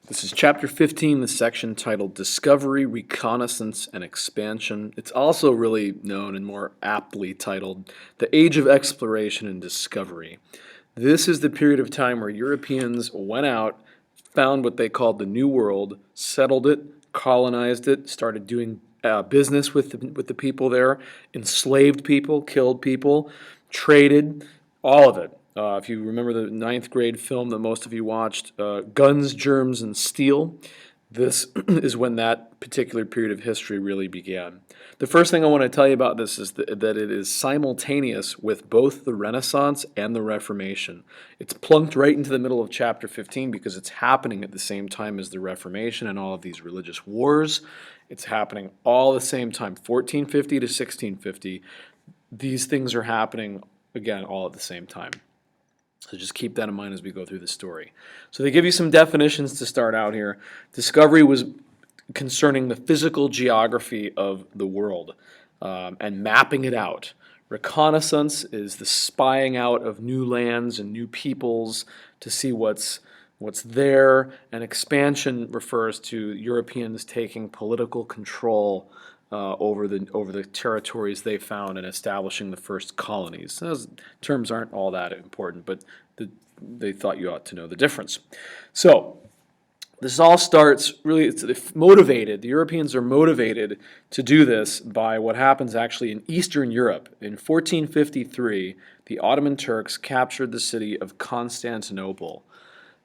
This is Chapter 15, the section titled Discovery, Reconnaissance, and Expansion. It's also really known and more aptly titled The Age of Exploration and Discovery. This is the period of time where Europeans went out, found what they called the New World, settled it, colonized it, started doing business with the people there, enslaved people, killed people, traded, all of it. If you remember the ninth grade film that most of you watched, Guns, Germs, and Steel, this is when that particular period of history really began. The first thing I want to tell you about this is that it is simultaneous with both the Renaissance and the Reformation. It's plunked right into the middle of chapter 15 because it's happening at the same time as the Reformation and all of these religious wars. It's happening all at the same time, 1450 to 1650. These things are happening, again, all at the same time. So just keep that in mind as we go through the story. So they give you some definitions to start out here. Discovery was concerning the physical geography of the world and mapping it out. Reconnaissance is the spying out of new lands and new peoples to see what's there, and expansion refers to Europeans taking political control over the territories they found and establishing the first colonies. Those terms aren't all that important, but they thought you ought to know the difference. So this all starts really, it's motivated, the Europeans are motivated to do this by what happens actually in Eastern Europe. In 1453, the Ottoman Turks captured the city of Constantinople,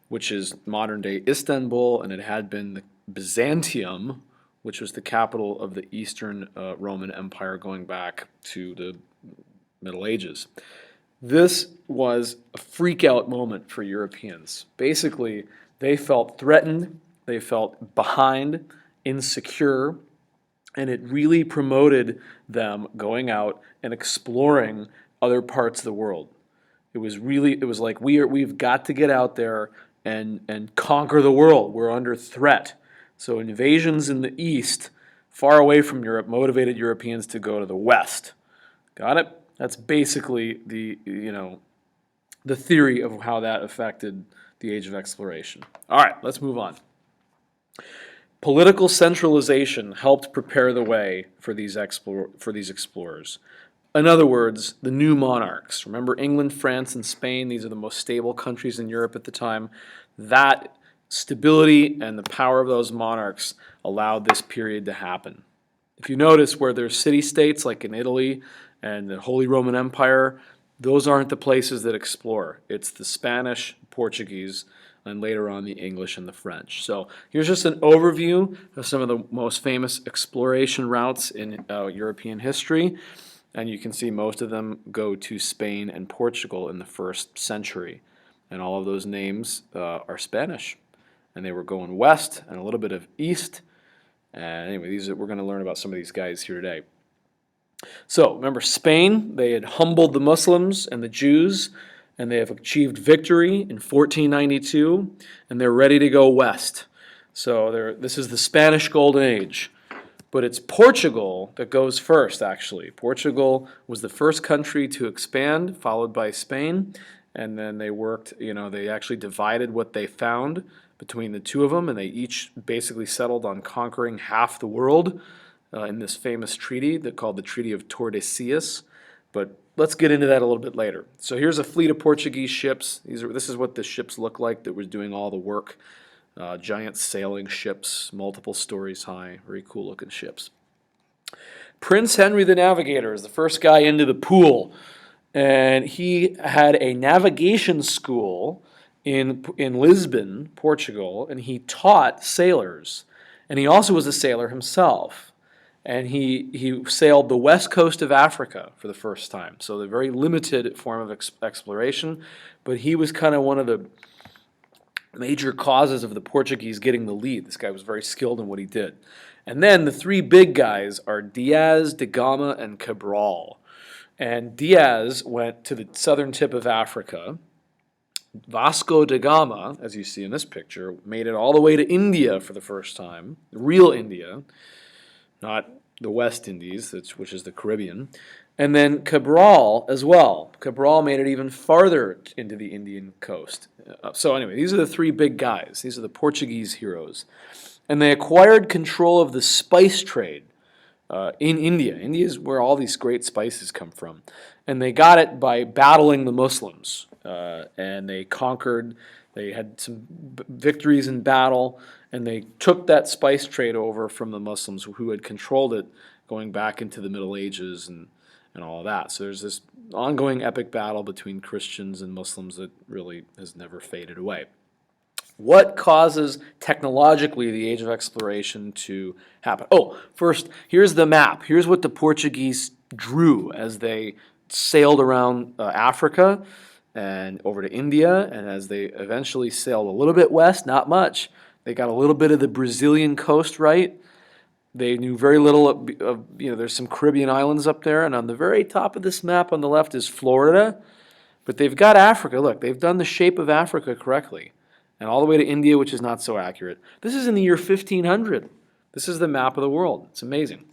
which is modern-day Istanbul, and it had been the Byzantium, which was the capital of the Eastern Roman Empire going back to the Middle Ages. This was a freak-out moment for Europeans. Basically, they felt threatened, they felt behind, insecure, and it really promoted them going out and exploring other parts of the world. It was like we've got to get out there and conquer the world. We're under threat. So invasions in the east, far away from Europe, motivated Europeans to go to the west. Got it? That's basically the theory of how that affected the age of exploration. All right, let's move on. Political centralization helped prepare the way for these explorers. In other words, the new monarchs. Remember England, France, and Spain? These are the most stable countries in Europe at the time. That stability and the power of those monarchs allowed this period to happen. If you notice where there's city-states like in Italy and the Holy Roman Empire, those aren't the places that explore. It's the Spanish, Portuguese, and later on the English and the French. So here's just an overview of some of the most famous exploration routes in European history. And you can see most of them go to Spain and Portugal in the first century. And all of those names are Spanish. And they were going west and a little bit of east. And anyway, we're going to learn about some of these guys here today. So remember Spain, they had humbled the Muslims and the Jews, and they have achieved victory in 1492, and they're ready to go west. So this is the Spanish Golden Age. But it's Portugal that goes first, actually. Portugal was the first country to expand, followed by Spain. And then they worked, they actually divided what they found between the two of them, and they each basically settled on conquering half the world in this famous treaty called the Treaty of Tordesillas. But let's get into that a little bit later. So here's a fleet of Portuguese ships. This is what the ships look like that was doing all the work. Giant sailing ships, multiple stories high, very cool looking ships. Prince Henry the Navigator is the first guy into the pool, and he had a navigation school in Lisbon, Portugal, and he taught sailors, and he also was a sailor himself, and he sailed the west coast of Africa for the first time, so a very limited form of exploration, but he was kind of one of the major causes of the Portuguese getting the lead. This guy was very skilled in what he did. And then the three big guys are Diaz, da Gama, and Cabral. And Diaz went to the southern tip of Africa. Vasco da Gama, as you see in this picture, made it all the way to India for the first time, real India, not the West Indies, which is the Caribbean. And then Cabral as well. Cabral made it even farther into the Indian coast. So anyway, these are the three big guys. These are the Portuguese heroes. And they acquired control of the spice trade in India. India is where all these great spices come from. And they got it by battling the Muslims. And they conquered, they had some victories in battle, and they took that spice trade over from the Muslims who had controlled it going back into the Middle Ages and all of that. So there's this ongoing epic battle between Christians and Muslims that really has never faded away. What causes technologically the age of exploration to happen? Oh, first, here's the map. Here's what the Portuguese drew as they sailed around Africa and over to India, and as they eventually sailed a little bit west, not much. They got a little bit of the Brazilian coast right. They knew very little of, there's some Caribbean islands up there, and on the very top of this map on the left is Florida. But they've got Africa. Look, they've done the shape of Africa correctly. And all the way to India, which is not so accurate. This is in the year 1500. This is the map of the world. It's amazing.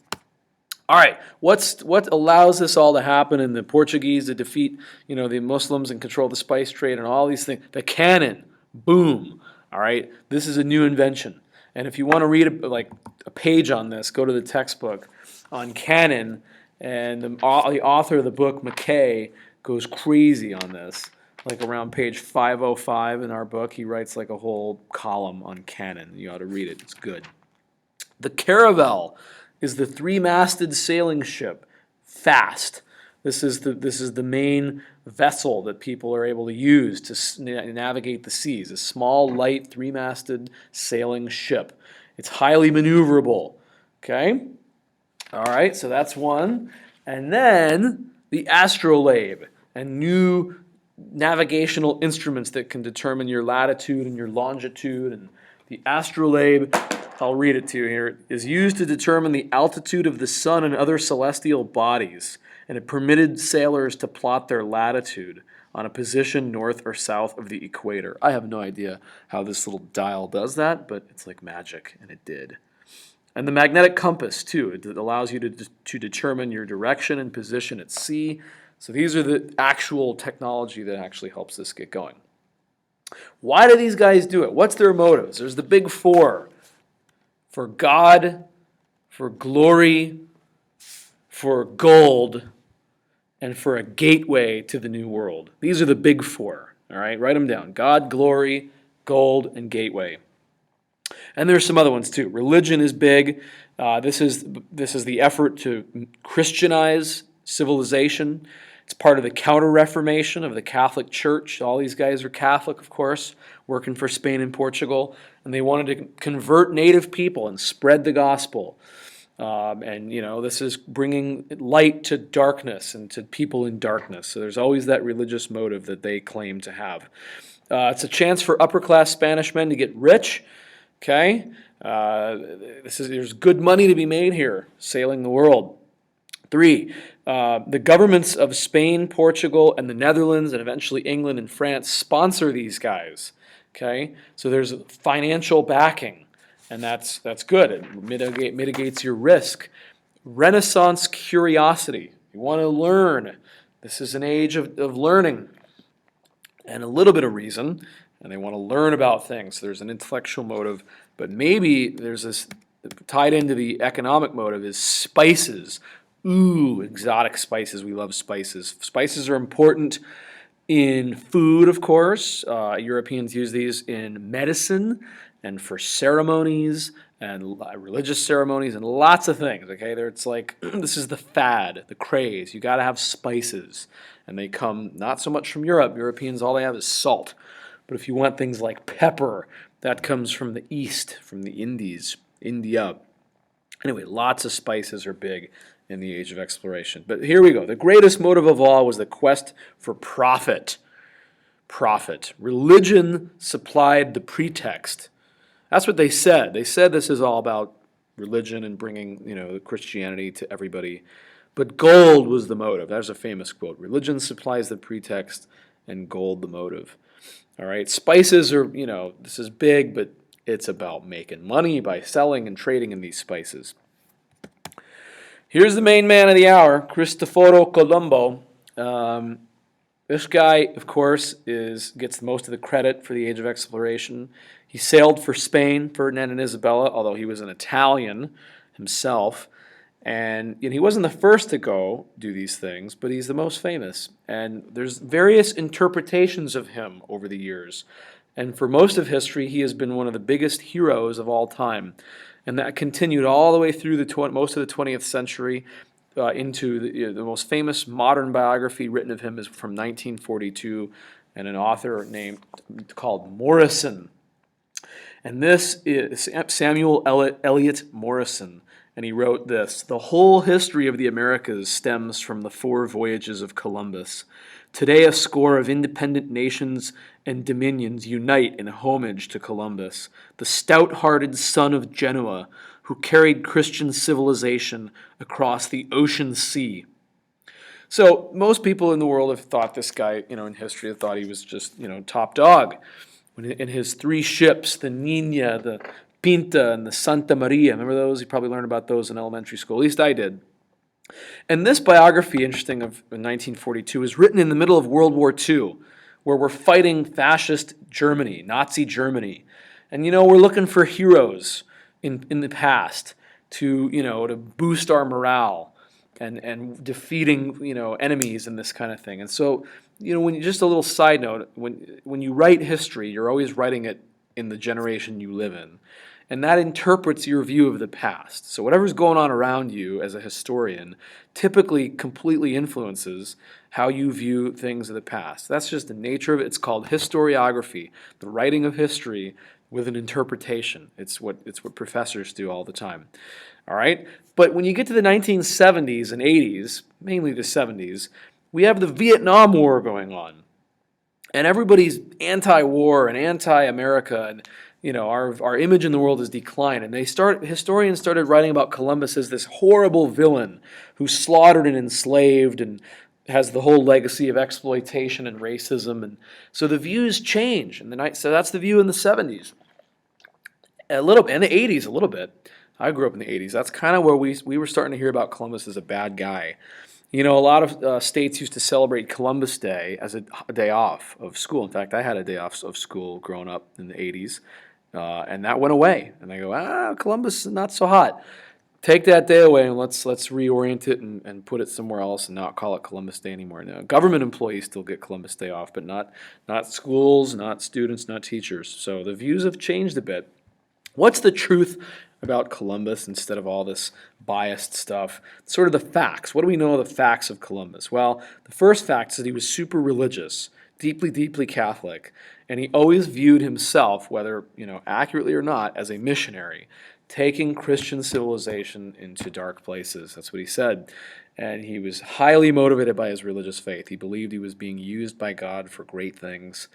All right, what allows this all to happen and the Portuguese to defeat, the Muslims and control the spice trade and all these things? The cannon, boom. All right, this is a new invention. And if you want to read a page on this, go to the textbook on cannon, and the author of the book, McKay, goes crazy on this. Like around page 505 in our book, he writes like a whole column on cannon. You ought to read it. It's good. The caravel is the three-masted sailing ship, fast. This is the main vessel that people are able to use to navigate the seas. A small, light, three-masted sailing ship. It's highly maneuverable. Okay? All right, so that's one. And then the astrolabe and new navigational instruments that can determine your latitude and your longitude. And the astrolabe, I'll read it to you here, is used to determine the altitude of the sun and other celestial bodies, and it permitted sailors to plot their latitude on a position north or south of the equator. I have no idea how this little dial does that, but it's like magic, and it did. And the magnetic compass, too. It allows you to determine your direction and position at sea. So these are the actual technology that actually helps this get going. Why do these guys do it? What's their motives? There's the big four. For God, for glory, for gold, and for a gateway to the new world. These are the big four. All right, write them down. God, glory, gold, and gateway. And there's some other ones too. Religion is big. This is the effort to Christianize civilization. It's part of the Counter-Reformation of the Catholic Church. All these guys are Catholic, of course, working for Spain and Portugal, and they wanted to convert native people and spread the gospel. This is bringing light to darkness and to people in darkness. So there's always that religious motive that they claim to have. It's a chance for upper-class Spanish men to get rich. Okay, there's good money to be made here, sailing the world. 3, the governments of Spain, Portugal, and the Netherlands, and eventually England and France sponsor these guys. Okay, so there's financial backing, and that's good. It mitigates your risk. Renaissance curiosity. You want to learn. This is an age of learning and a little bit of reason, and they want to learn about things. So there's an intellectual motive, but maybe there's this tied into the economic motive is spices. Ooh, exotic spices. We love spices. Spices are important in food, of course. Europeans use these in medicine and for ceremonies and religious ceremonies and lots of things. Okay, it's like this is the fad, the craze. You got to have spices, and they come not so much from Europe. Europeans, all they have is salt. But if you want things like pepper, that comes from the East, from the Indies, India. Anyway, lots of spices are big in the age of exploration. But here we go. The greatest motive of all was the quest for profit. Profit. Religion supplied the pretext. That's what they said. They said this is all about religion and bringing, Christianity to everybody. But gold was the motive. There's a famous quote. Religion supplies the pretext and gold the motive. All right. Spices are, this is big, but it's about making money by selling and trading in these spices. Here's the main man of the hour, Cristoforo Colombo. Um, This guy, of course, gets most of the credit for the age of exploration. He sailed for Spain, Ferdinand and Isabella, although he was an Italian himself. And he wasn't the first to go do these things, but he's the most famous. And there's various interpretations of him over the years. And for most of history, he has been one of the biggest heroes of all time. And that continued all the way through most of the 20th century into the most famous modern biography written of him is from 1942, and an author called Morrison. And this is Samuel Eliot Morrison. And he wrote this: "The whole history of the Americas stems from the 4 voyages of Columbus. Today a score of independent nations and dominions unite in homage to Columbus, the stout-hearted son of Genoa, who carried Christian civilization across the ocean sea." So most people in the world have thought this guy, in history, have thought he was just, top dog. In his 3 ships, the Nina, the Pinta, and the Santa Maria, remember those? You probably learned about those in elementary school. At least I did. And this biography, interesting, of 1942, is written in the middle of World War II, where we're fighting fascist Germany, Nazi Germany. And, we're looking for heroes in the past to boost our morale and defeating, enemies and this kind of thing. And so, just a little side note, when you write history, you're always writing it in the generation you live in. And that interprets your view of the past. So whatever's going on around you as a historian typically completely influences how you view things of the past. That's just the nature of it. It's called historiography, the writing of history with an interpretation. It's what professors do all the time. All right? But when you get to the 1970s and 80s, mainly the 70s, we have the Vietnam War going on. And everybody's anti-war and anti-America, and our image in the world has declined. And historians started writing about Columbus as this horrible villain who slaughtered and enslaved and has the whole legacy of exploitation and racism. And so the views change. So that's the view in the 70s. A little bit, in the 80s a little bit. I grew up in the 80s. That's kind of where we were starting to hear about Columbus as a bad guy. A lot of states used to celebrate Columbus Day as a day off of school. In fact, I had a day off of school growing up in the 80s, and that went away. And they go, Columbus is not so hot. Take that day away and let's reorient it and put it somewhere else and not call it Columbus Day anymore. Now, government employees still get Columbus Day off, but not schools, not students, not teachers. So the views have changed a bit. What's the truth about Columbus instead of all this biased stuff? Sort of the facts. What do we know of the facts of Columbus? Well, the first fact is that he was super religious, deeply, deeply Catholic, and he always viewed himself, whether accurately or not, as a missionary, taking Christian civilization into dark places. That's what he said. And he was highly motivated by his religious faith. He believed he was being used by God for great things.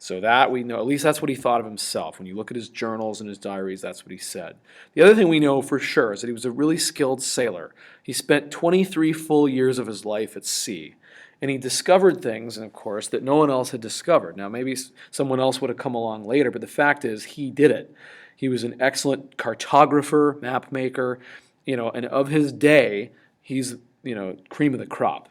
So that we know, at least that's what he thought of himself. When you look at his journals and his diaries, that's what he said. The other thing we know for sure is that he was a really skilled sailor. He spent 23 full years of his life at sea. And he discovered things, and of course, that no one else had discovered. Now, maybe someone else would have come along later, but the fact is he did it. He was an excellent cartographer, map maker, and of his day, he's cream of the crop.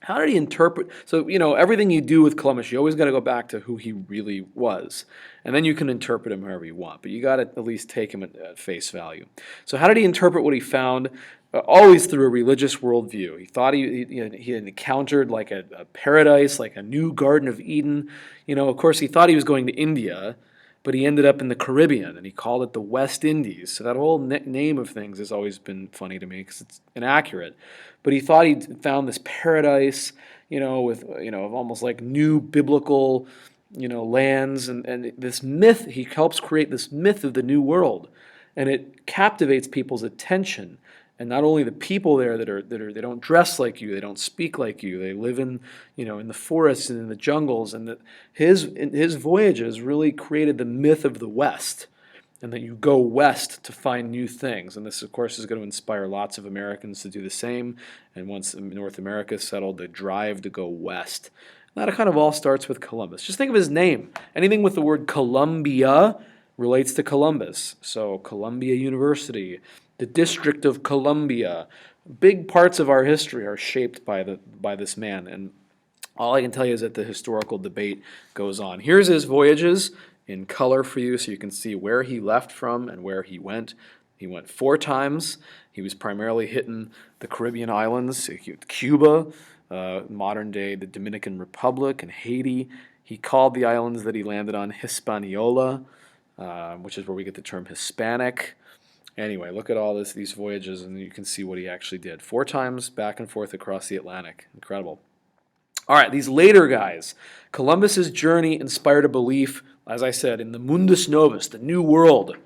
How did he interpret? So, everything you do with Columbus, you always got to go back to who he really was. And then you can interpret him however you want, but you got to at least take him at face value. So how did he interpret what he found? Always through a religious worldview. He thought he had encountered like a paradise, like a new Garden of Eden. Of course, he thought he was going to India, but he ended up in the Caribbean, and he called it the West Indies. So that whole name of things has always been funny to me because it's inaccurate. But he thought he'd found this paradise, with almost like new biblical, lands, and this myth. He helps create this myth of the new world, and it captivates people's attention. And not only the people there they don't dress like you, they don't speak like you, they live in the forests and in the jungles, and that his voyages really created the myth of the West, and that you go west to find new things. And this, of course, is going to inspire lots of Americans to do the same. And once North America is settled, the drive to go west. And that kind of all starts with Columbus. Just think of his name. Anything with the word Columbia relates to Columbus. So Columbia University, the District of Columbia. Big parts of our history are shaped by this man, and all I can tell you is that the historical debate goes on. Here's his voyages in color for you so you can see where he left from and where he went. He went 4 times. He was primarily hitting the Caribbean islands, Cuba, modern day the Dominican Republic, and Haiti. He called the islands that he landed on Hispaniola, which is where we get the term Hispanic. Anyway, look at all these voyages, and you can see what he actually did. 4 times back and forth across the Atlantic. Incredible. All right, these later guys. Columbus's journey inspired a belief, as I said, in the mundus novus, the new world.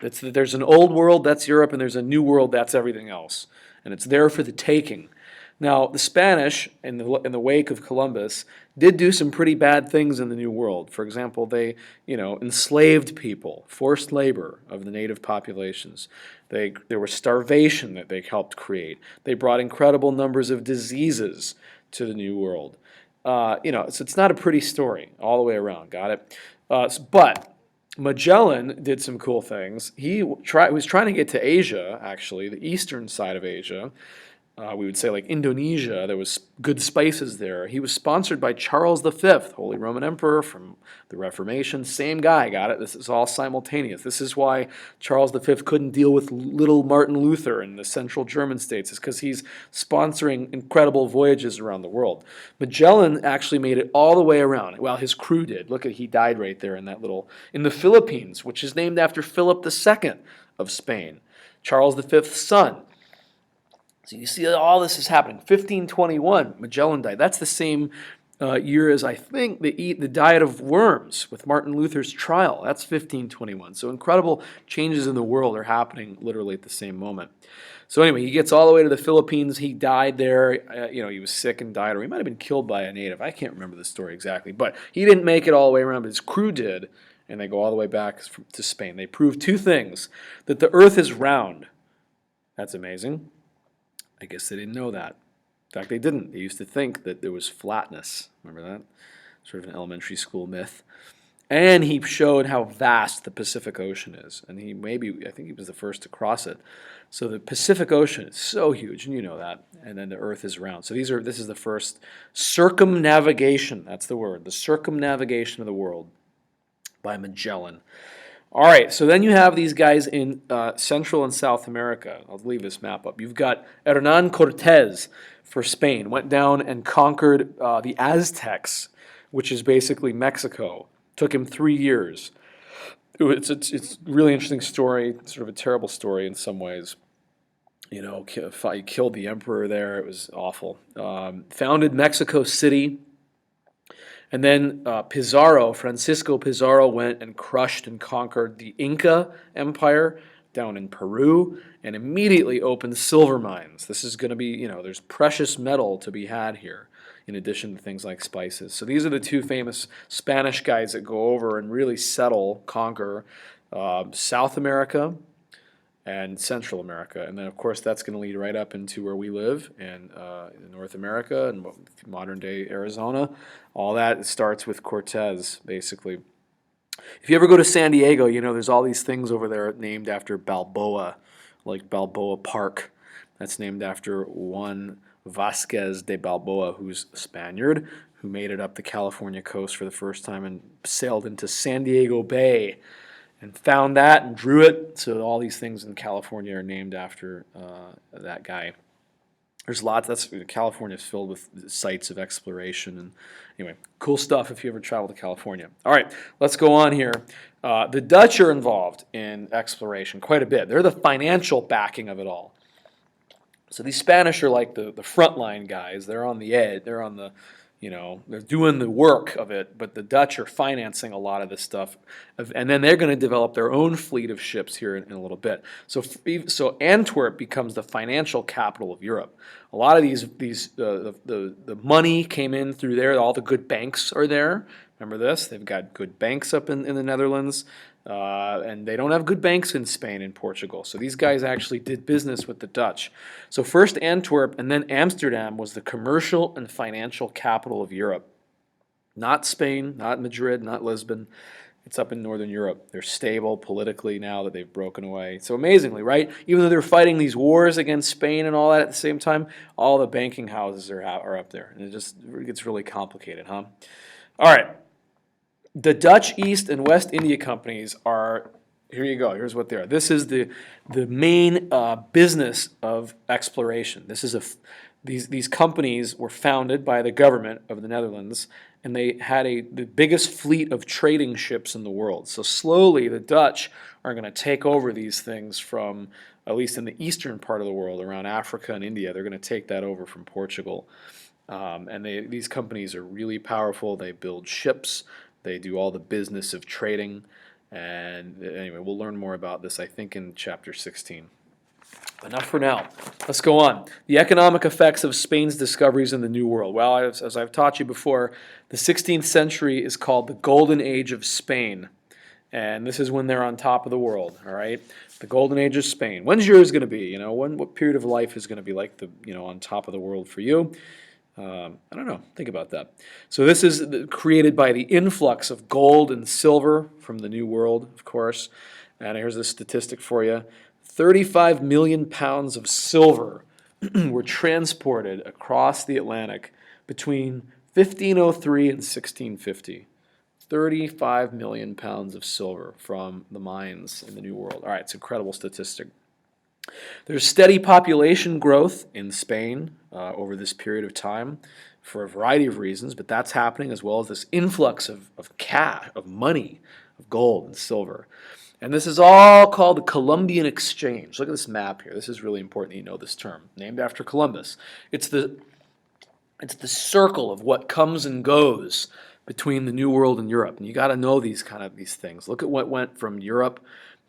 There's an old world, that's Europe, and there's a new world, that's everything else. And it's there for the taking. Now, the Spanish, in the wake of Columbus, did do some pretty bad things in the New World. For example, they, enslaved people, forced labor of the native populations. There was starvation that they helped create. They brought incredible numbers of diseases to the New World. So it's not a pretty story all the way around. Got it? But Magellan did some cool things. He was trying to get to Asia, actually, the eastern side of Asia. We would say like Indonesia, there was good spices there. He was sponsored by Charles V, Holy Roman Emperor from the Reformation. Same guy, got it? This is all simultaneous. This is why Charles V couldn't deal with little Martin Luther in the central German states. It's because he's sponsoring incredible voyages around the world. Magellan actually made it all the way around. Well, his crew did. Look at, he died right there in in the Philippines, which is named after Philip II of Spain, Charles V's son. So you see all this is happening. 1521, Magellan died. That's the same year as, I think, the diet of worms with Martin Luther's trial. That's 1521. So incredible changes in the world are happening literally at the same moment. So anyway, he gets all the way to the Philippines. He died there. He was sick and died, or he might have been killed by a native. I can't remember the story exactly. But he didn't make it all the way around, but his crew did, and they go all the way back to Spain. They prove 2 things: that the earth is round. That's amazing. I guess they didn't know that. In fact, they didn't. They used to think that there was flatness. Remember that? Sort of an elementary school myth. And he showed how vast the Pacific Ocean is. And I think he was the first to cross it. So the Pacific Ocean is so huge, and you know that. And then the Earth is round. So this is the first circumnavigation. That's the word. The circumnavigation of the world by Magellan. All right, so then you have these guys in Central and South America. I'll leave this map up. You've got Hernán Cortés for Spain. Went down and conquered the Aztecs, which is basically Mexico. Took him 3 years. It's a really interesting story, sort of a terrible story in some ways. He killed the emperor there. It was awful. Founded Mexico City. And then Francisco Pizarro went and crushed and conquered the Inca Empire down in Peru and immediately opened silver mines. This is going to be, there's precious metal to be had here in addition to things like spices. So these are the 2 famous Spanish guys that go over and really conquer South America and Central America. And then, of course, that's going to lead right up into where we live in North America and modern-day Arizona. All that starts with Cortés, basically. If you ever go to San Diego, there's all these things over there named after Balboa, like Balboa Park. That's named after Juan Vasquez de Balboa, who's a Spaniard, who made it up the California coast for the first time and sailed into San Diego Bay and found that and drew it. So all these things in California are named after that guy. There's lots. California is filled with sites of exploration. And anyway, cool stuff if you ever travel to California. All right, let's go on here. The Dutch are involved in exploration quite a bit. They're the financial backing of it all. So these Spanish are like the frontline guys. They're on the edge. They're on the they're doing the work of it, but the Dutch are financing a lot of this stuff. And then they're going to develop their own fleet of ships here in a little bit. So Antwerp becomes the financial capital of Europe. A lot of the money came in through there. All the good banks are there. Remember this? They've got good banks up in the Netherlands. And they don't have good banks in Spain and Portugal. So these guys actually did business with the Dutch. So first Antwerp and then Amsterdam was the commercial and financial capital of Europe. Not Spain, not Madrid, not Lisbon. It's up in Northern Europe. They're stable politically now that they've broken away. So amazingly, right? Even though they're fighting these wars against Spain and all that at the same time, all the banking houses are up there. And it gets really complicated, huh? All right. The Dutch East and West India Companies are, here you go, here's what they are. This is the main business of exploration. This is these companies were founded by the government of the Netherlands, and they had the biggest fleet of trading ships in the world. So slowly the Dutch are going to take over these things from, at least in the eastern part of the world, around Africa and India. They're going to take that over from Portugal. And these companies are really powerful. They build ships. They do all the business of trading. And anyway, we'll learn more about this, I think, in chapter 16. Enough for now. Let's go on. The economic effects of Spain's discoveries in the New World. Well, as I've taught you before, the 16th century is called the Golden Age of Spain. And this is when they're on top of the world, all right? The Golden Age of Spain. When's yours going to be? You know, what period of life is going to be like on top of the world for you? I don't know. Think about that. So this is created by the influx of gold and silver from the New World, of course. And here's the statistic for you. 35 million pounds of silver were transported across the Atlantic between 1503 and 1650. 35 million pounds of silver from the mines in the New World. All right, it's an incredible statistic. There's steady population growth in Spain over this period of time for a variety of reasons, but that's happening, as well as this influx of cash, of money, of gold and silver. And this is all called the Columbian Exchange. Look at this map here. This is really important that you know this term, named after Columbus. It's the circle of what comes and goes between the New World and Europe. And you got to know these things. Look at what went from Europe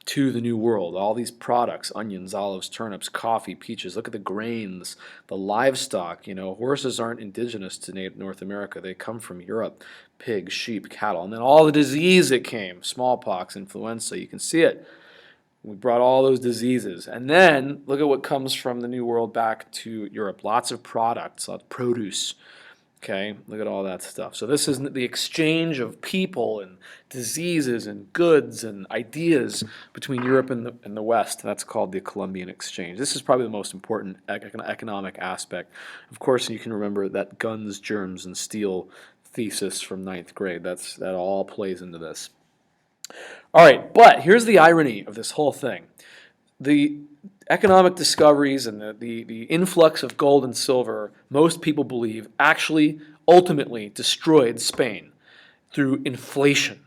to the New World. All these products, onions, olives, turnips, coffee, peaches. Look at the grains, the livestock. You know, horses aren't indigenous to North America. They come from Europe. Pigs, sheep, cattle. And then all the disease that came, smallpox, influenza. You can see it. We brought all those diseases. And then look at what comes from the New World back to Europe. Lots of products, lots of produce. Okay, look at all that stuff. So this is the exchange of people and diseases and goods and ideas between Europe and the West. That's called the Columbian Exchange. This is probably the most important economic aspect. Of course, you can remember that guns, germs, and steel thesis from 9th grade. That all plays into this. All right, but here's the irony of this whole thing. The economic discoveries and the influx of gold and silver, most people believe, actually ultimately destroyed Spain through inflation,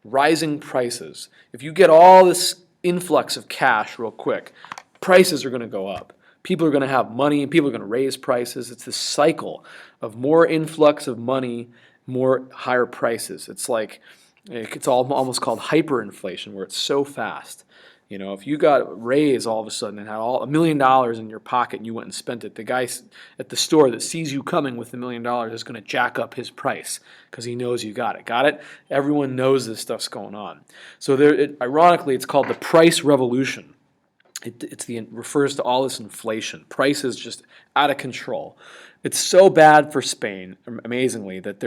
rising prices. If you get all this influx of cash real quick, prices are going to go up. People are going to have money and people are going to raise prices. It's this cycle of more influx of money, more higher prices. It's almost called hyperinflation, where it's so fast. You know, if you got a raise all of a sudden and had $1 million in your pocket and you went and spent it, the guy at the store that sees you coming with $1 million is going to jack up his price because he knows you got it. Got it? Everyone knows this stuff's going on. So ironically, it's called the price revolution. It refers to all this inflation. Prices just out of control. It's so bad for Spain, amazingly, that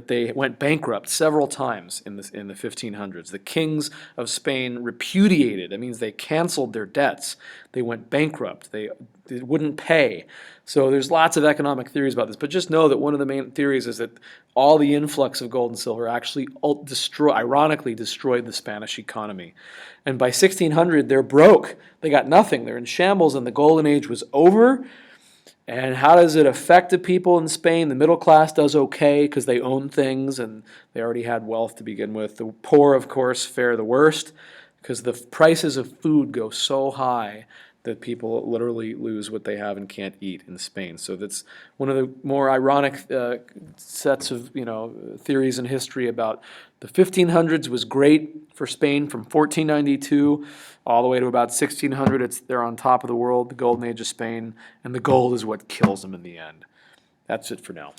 they went bankrupt several times in the 1500s. The kings of Spain repudiated. That means they canceled their debts. They went bankrupt. They wouldn't pay. So there's lots of economic theories about this, but just know that one of the main theories is that all the influx of gold and silver actually ironically destroyed the Spanish economy. And by 1600, they're broke. They got nothing. They're in shambles, and the Golden Age was over. And how does it affect the people in Spain? The middle class does okay because they own things and they already had wealth to begin with. The poor, of course, fare the worst because the prices of food go so high that people literally lose what they have and can't eat in Spain. So that's one of the more ironic sets of theories in history about the 1500s was great for Spain from 1492 all the way to about 1600. They're on top of the world, the Golden Age of Spain, and the gold is what kills them in the end. That's it for now.